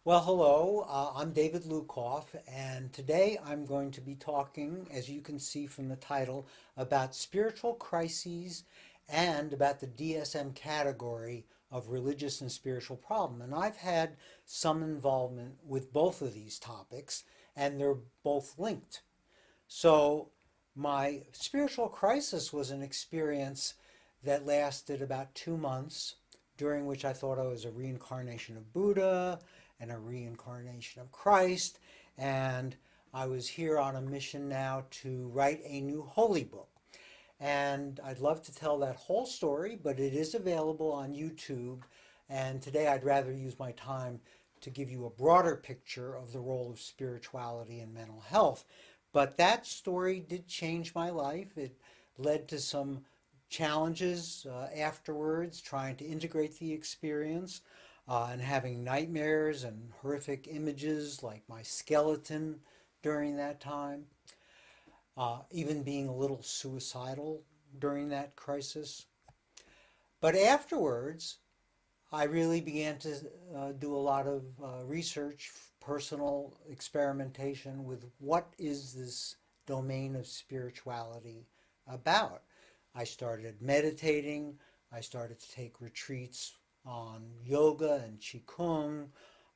Well, hello, I'm David Lukoff, and today I'm going to be talking, as you can see from the title, about spiritual crises and about the DSM category of religious and spiritual problem. And I've had some involvement with both of these topics, and they're both linked. So, my spiritual crisis was an experience that lasted about 2 months, during which I thought I was a reincarnation of Buddha and a reincarnation of Christ, and I was here on a mission now to write a new holy book. And I'd love to tell that whole story, but it is available on YouTube. And today I'd rather use my time to give you a broader picture of the role of spirituality and mental health. But that story did change my life. It led to some challenges afterwards, trying to integrate the experience and having nightmares and horrific images like my skeleton during that time, even being a little suicidal during that crisis. But afterwards, I really began to do a lot of research, personal experimentation with what is this domain of spirituality about. I started meditating. I started to take retreats on yoga and qigong.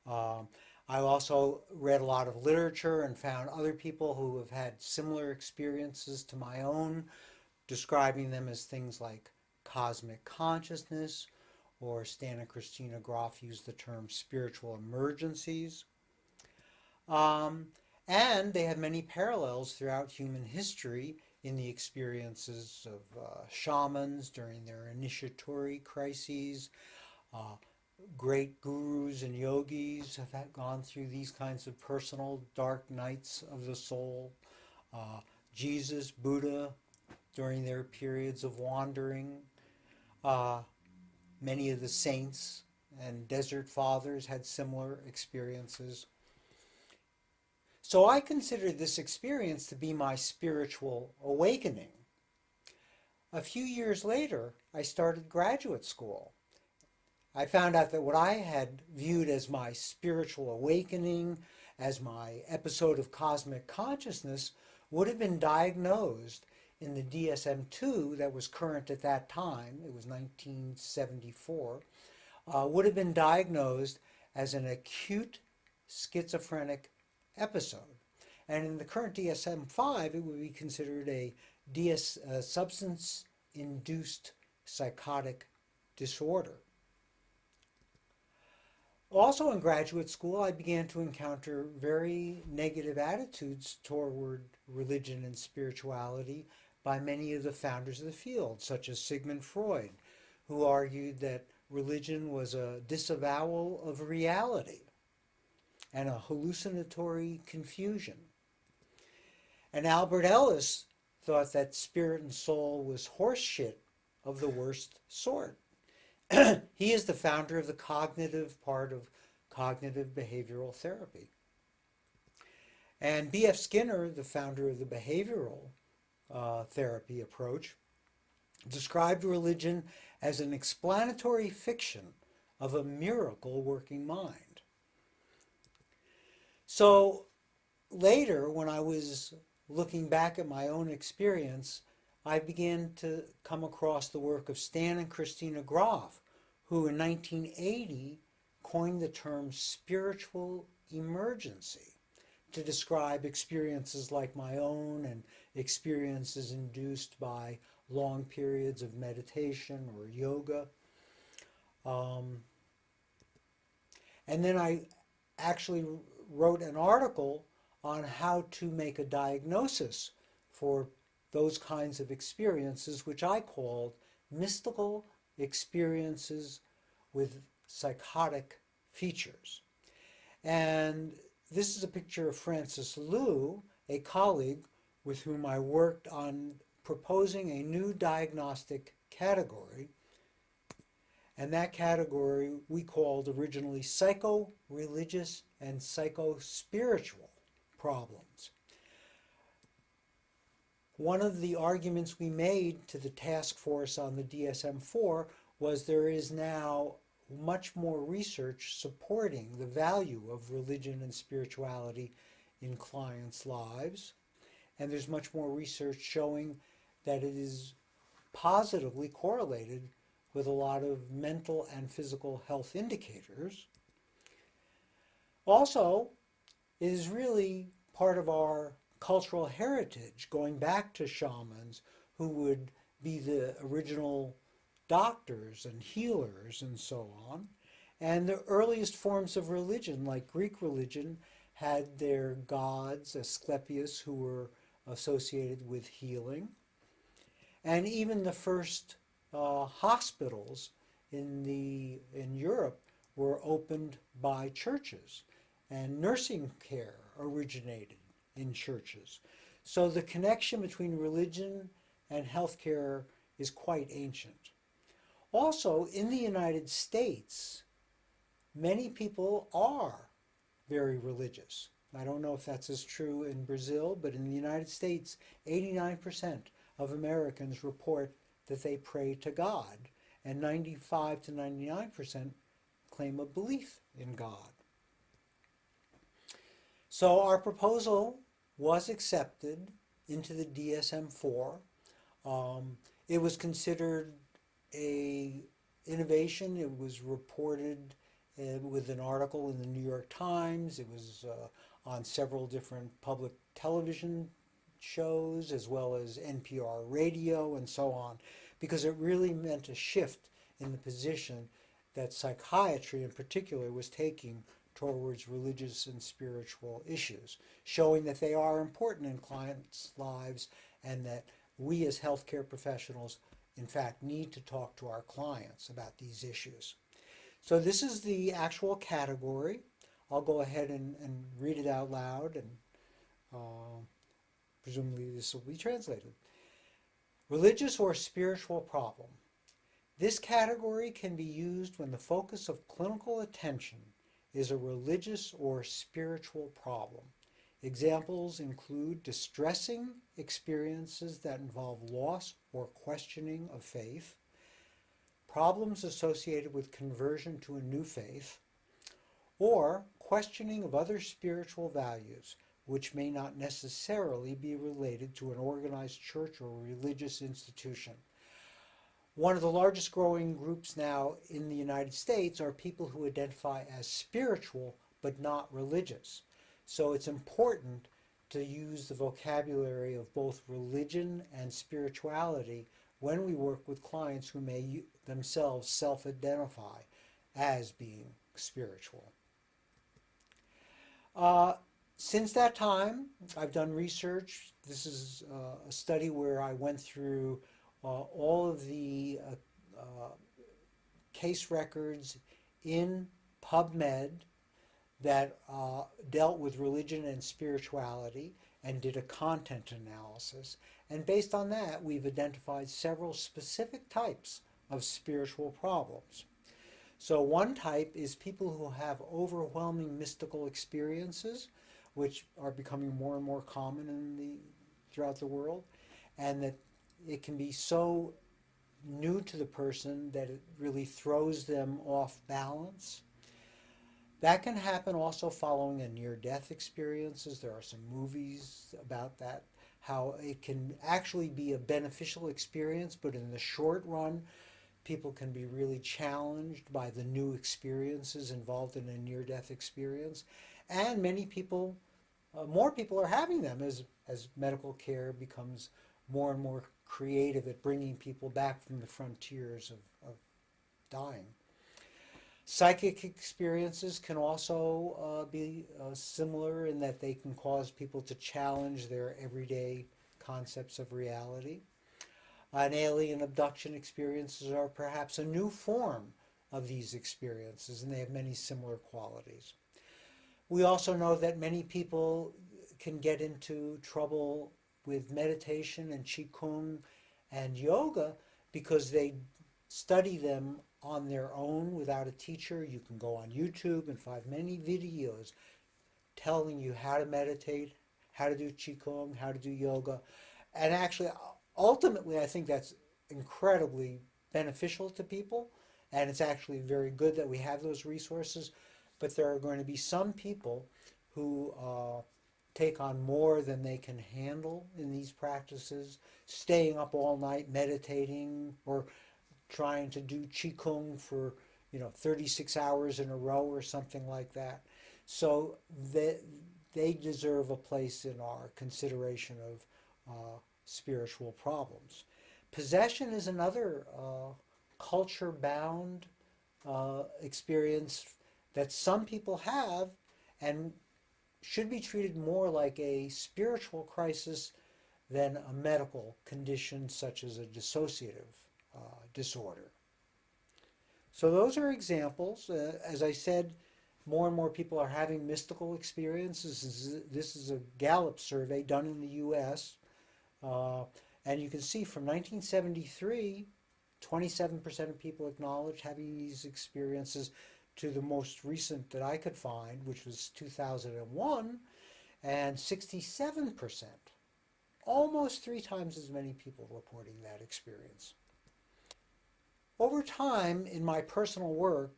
Um, I also read a lot of literature and found other people who have had similar experiences to my own, describing them as things like cosmic consciousness, or Stan and Christina Groff use the term spiritual emergencies. Um, and they have many parallels throughout human history in the experiences of shamans during their initiatory crises. Uh, Great gurus and yogis have gone through these kinds of personal dark nights of the soul. Uh, Jesus, Buddha, during their periods of wandering. Uh, Many of the saints and desert fathers had similar experiences. So I consider this experience to be my spiritual awakening. A few years later, I started graduate school. I found out that what I had viewed as my spiritual awakening, as my episode of cosmic consciousness, would have been diagnosed in the DSM-2 that was current at that time, it was 1974, would have been diagnosed as an acute schizophrenic episode. And in the current DSM-5, it would be considered a substance-induced psychotic disorder. Also in graduate school, I began to encounter very negative attitudes toward religion and spirituality by many of the founders of the field, such as Sigmund Freud, who argued that religion was a disavowal of reality and a hallucinatory confusion. And Albert Ellis thought that spirit and soul was horse shit of the worst sort. He is the founder of the cognitive part of cognitive behavioral therapy. And B.F. Skinner, the founder of the behavioral therapy approach, described religion as an explanatory fiction of a miracle working mind. So later, when I was looking back at my own experience, I began to come across the work of Stan and Christina Groff, who in 1980 coined the term spiritual emergency to describe experiences like my own and experiences induced by long periods of meditation or yoga. Um, and then I actually wrote an article on how to make a diagnosis for those kinds of experiences, which I called mystical experiences with psychotic features. And this is a picture of Francis Liu, a colleague with whom I worked on proposing a new diagnostic category. And that category we called originally psycho-religious and psycho-spiritual problems. One of the arguments we made to the task force on the DSM-4 was there is now much more research supporting the value of religion and spirituality in clients' lives. And there's much more research showing that it is positively correlated with a lot of mental and physical health indicators. Also, it is really part of our cultural heritage, going back to shamans who would be the original doctors and healers and so on. And the earliest forms of religion, like Greek religion, had their gods, Asclepius, who were associated with healing. And even the first hospitals in Europe were opened by churches, and nursing care originated in churches. So the connection between religion and healthcare is quite ancient. Also, in the United States, many people are very religious. I don't know if that's as true in Brazil, but in the United States, 89% of Americans report that they pray to God, and 95 to 99% claim a belief in God. So our proposal was accepted into the DSM-4. It was considered an innovation. It was reported with an article in the New York Times. It was on several different public television shows, as well as NPR radio and so on, because it really meant a shift in the position that psychiatry in particular was taking towards religious and spiritual issues, showing that they are important in clients' lives and that we as healthcare professionals, in fact, need to talk to our clients about these issues. So this is the actual category. I'll go ahead and read it out loud, and presumably this will be translated. Religious or spiritual problem. This category can be used when the focus of clinical attention is a religious or spiritual problem. Examples include distressing experiences that involve loss or questioning of faith, problems associated with conversion to a new faith, or questioning of other spiritual values, which may not necessarily be related to an organized church or religious institution. One of the largest growing groups now in the United States are people who identify as spiritual but not religious. So it's important to use the vocabulary of both religion and spirituality when we work with clients who may themselves self-identify as being spiritual. Since that time, I've done research. This is a study where I went through all of the case records in PubMed that dealt with religion and spirituality and did a content analysis. And based on that, we've identified several specific types of spiritual problems. So one type is people who have overwhelming mystical experiences, which are becoming more and more common throughout the world, and that it can be so new to the person that it really throws them off balance. That can happen also following a near-death experiences. There are some movies about that, how it can actually be a beneficial experience, but in the short run, people can be really challenged by the new experiences involved in a near-death experience. And many people, more people are having them as medical care becomes more and more creative at bringing people back from the frontiers of dying. Psychic experiences can also be similar in that they can cause people to challenge their everyday concepts of reality. An alien abduction experiences are perhaps a new form of these experiences, and they have many similar qualities. We also know that many people can get into trouble with meditation and qigong and yoga because they study them on their own without a teacher. You can go on YouTube and find many videos telling you how to meditate, how to do qigong, how to do yoga. And actually, ultimately, I think that's incredibly beneficial to people and it's actually very good that we have those resources, but there are going to be some people who take on more than they can handle in these practices, staying up all night meditating or trying to do qigong for 36 hours in a row or something like that. So they deserve a place in our consideration of spiritual problems. Possession is another culture-bound experience that some people have and should be treated more like a spiritual crisis than a medical condition such as a dissociative disorder. So those are examples. As I said, more and more people are having mystical experiences. This is a Gallup survey done in the U.S. And you can see from 1973, 27% of people acknowledged having these experiences, to the most recent that I could find, which was 2001, and 67%. Almost 3 times as many people reporting that experience. Over time, in my personal work,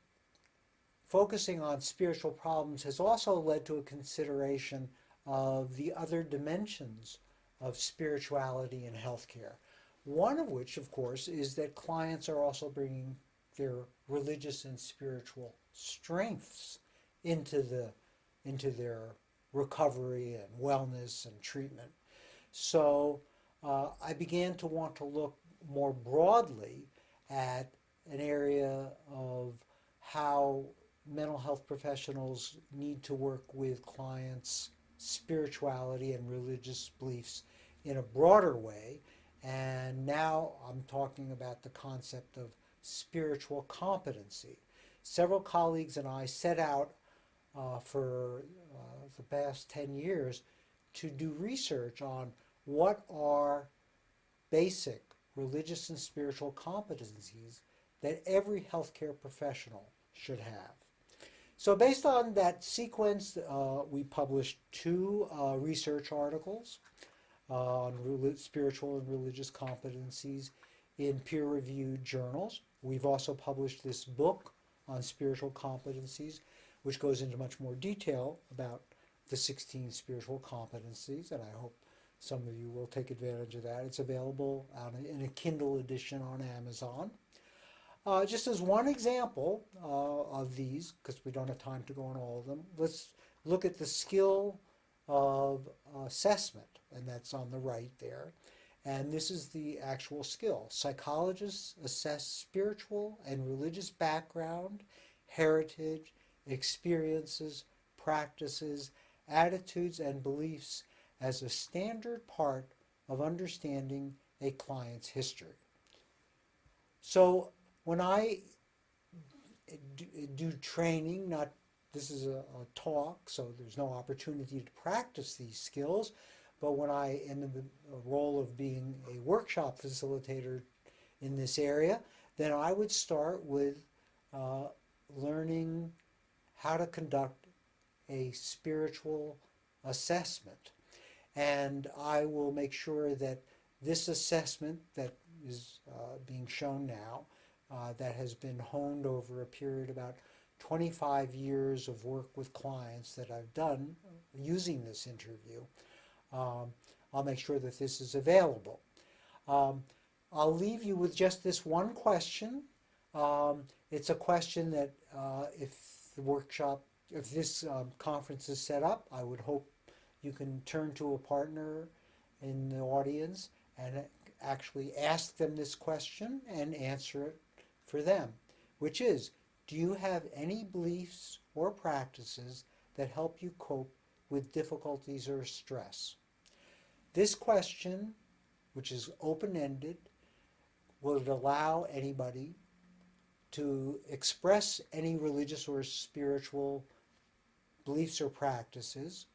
focusing on spiritual problems has also led to a consideration of the other dimensions of spirituality in healthcare. One of which, of course, is that clients are also bringing their religious and spiritual strengths into their recovery and wellness and treatment. So I began to want to look more broadly at an area of how mental health professionals need to work with clients' spirituality and religious beliefs in a broader way. And now I'm talking about the concept of spiritual competency. Several colleagues and I set out for the past 10 years to do research on what are basic religious and spiritual competencies that every healthcare professional should have. So based on that sequence, we published 2 research articles on spiritual and religious competencies in peer-reviewed journals. We've also published this book on spiritual competencies, which goes into much more detail about the 16 spiritual competencies, and I hope some of you will take advantage of that. It's available in a Kindle edition on Amazon. Just as one example of these, because we don't have time to go on all of them, let's look at the skill of assessment, and that's on the right there. And this is the actual skill. Psychologists assess spiritual and religious background, heritage, experiences, practices, attitudes, and beliefs as a standard part of understanding a client's history. So when I do training, this is a talk, so there's no opportunity to practice these skills, but when I am in the role of being a workshop facilitator in this area, then I would start with learning how to conduct a spiritual assessment. And I will make sure that this assessment that is being shown now, that has been honed over a period about 25 years of work with clients that I've done using this interview, I'll make sure that this is available. I'll leave you with just this one question. It's a question that if this conference is set up, I would hope you can turn to a partner in the audience and actually ask them this question and answer it for them, which is, do you have any beliefs or practices that help you cope with difficulties or stress? This question, which is open-ended, will allow anybody to express any religious or spiritual beliefs or practices,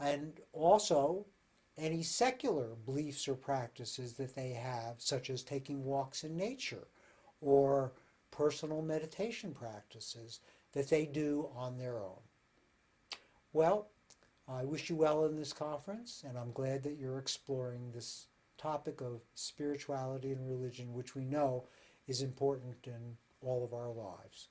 and also any secular beliefs or practices that they have, such as taking walks in nature or personal meditation practices that they do on their own. Well, I wish you well in this conference, and I'm glad that you're exploring this topic of spirituality and religion, which we know is important in all of our lives.